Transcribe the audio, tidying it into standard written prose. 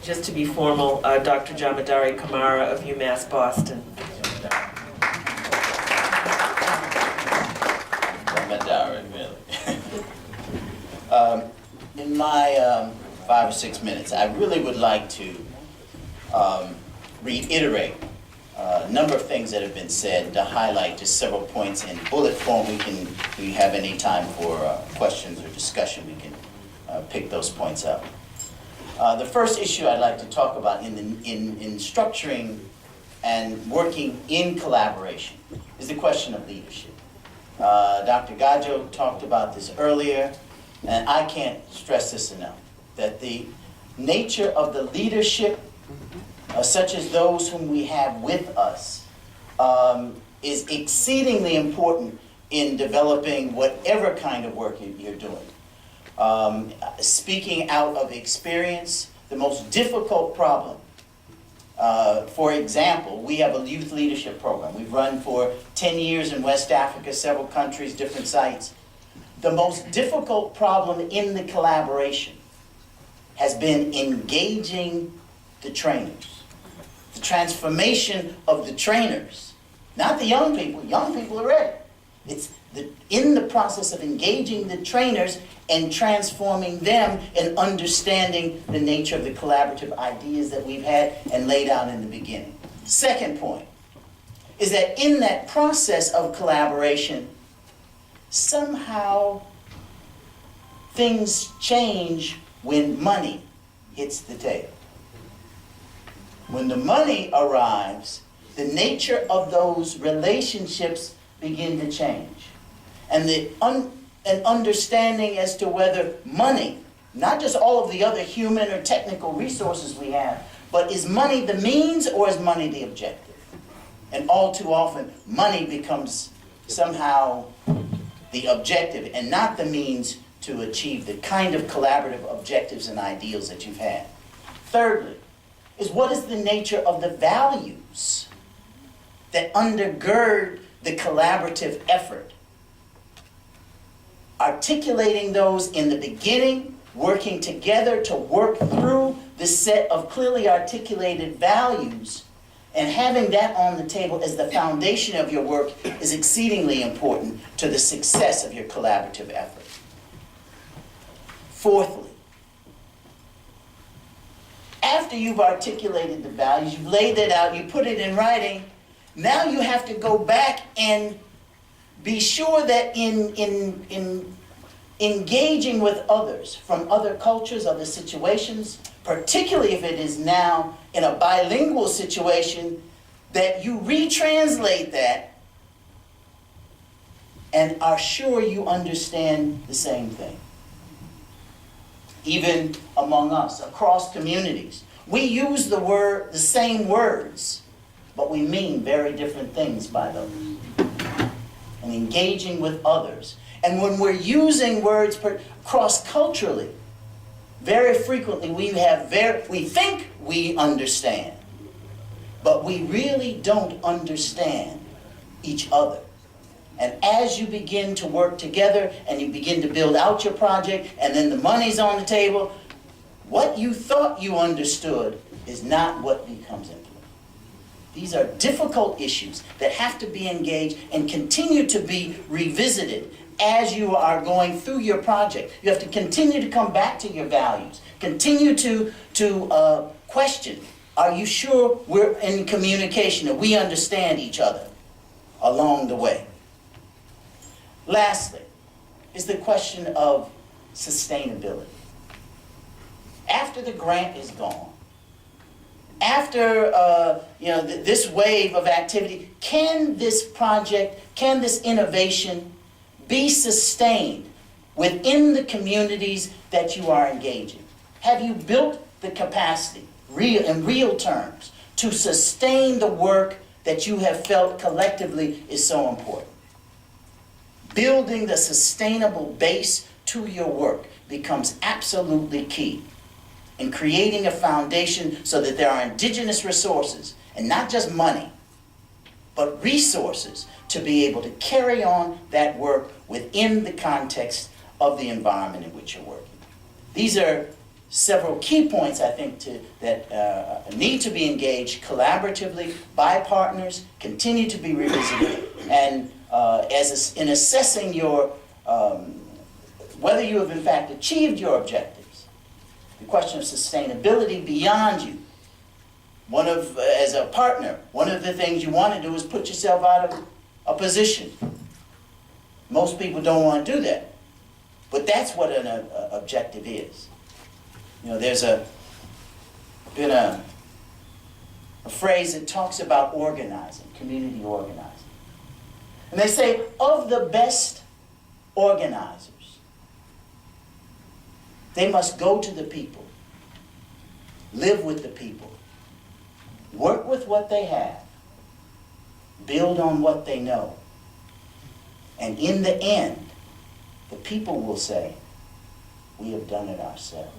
just to be formal, Dr. Jemadari Kamara of UMass Boston. Jemadari, really. In my 5 or 6 minutes, I really would like to reiterate a number of things that have been said, to highlight just several points in bullet form. If we have any time for questions or discussion, we can pick those points up. The first issue I'd like to talk about in structuring and working in collaboration is the question of leadership. Dr. Gajo talked about this earlier, and I can't stress this enough, that the nature of the leadership, such as those whom we have with us, is exceedingly important in developing whatever kind of work you're doing. Speaking out of experience, the most difficult problem, for example, we have a youth leadership program. We've run for 10 years in West Africa, several countries, different sites. The most difficult problem in the collaboration has been engaging the trainers. The transformation of the trainers, not the young people. Young people are ready. It's in the process of engaging the trainers and transforming them and understanding the nature of the collaborative ideas that we've had and laid out in the beginning. Second point is that in that process of collaboration, somehow things change when money hits the table. When the money arrives, the nature of those relationships begin to change. And an understanding as to whether money, not just all of the other human or technical resources we have, but is money the means or is money the objective? And all too often, money becomes somehow the objective and not the means to achieve the kind of collaborative objectives and ideals that you've had. Thirdly, is what is the nature of the values that undergird the collaborative effort? Articulating those in the beginning, working together to work through the set of clearly articulated values, and having that on the table as the foundation of your work is exceedingly important to the success of your collaborative effort. Fourthly, after you've articulated the values, you've laid it out, you put it in writing, now you have to go back and be sure that in engaging with others from other cultures, other situations, particularly if it is now in a bilingual situation, that you retranslate that and are sure you understand the same thing. Even among us, across communities, we use the same words, but we mean very different things by those. And engaging with others. And when we're using words cross-culturally, very frequently we think we understand, but we really don't understand each other. And as you begin to work together and you begin to build out your project and then the money's on the table, what you thought you understood is not what becomes implemented. These are difficult issues that have to be engaged and continue to be revisited as you are going through your project. You have to continue to come back to your values. Continue to question, are you sure we're in communication, that we understand each other along the way? Lastly, is the question of sustainability. After the grant is gone, after this wave of activity, can this project, can this innovation be sustained within the communities that you are engaging? Have you built the capacity, in real terms, to sustain the work that you have felt collectively is so important? Building the sustainable base to your work becomes absolutely key in creating a foundation so that there are indigenous resources, and not just money, but resources to be able to carry on that work within the context of the environment in which you're working. These are several key points, I think, that need to be engaged collaboratively by partners, continue to be revisited, and in assessing your whether you have in fact achieved your objectives. The question of sustainability beyond you. As a partner, one of the things you want to do is put yourself out of a position. Most people don't want to do that, but that's what an objective is. You know, there's been a phrase that talks about organizing, community organizing. And they say, of the best organizers, they must go to the people, live with the people, work with what they have, build on what they know. And in the end, the people will say, we have done it ourselves.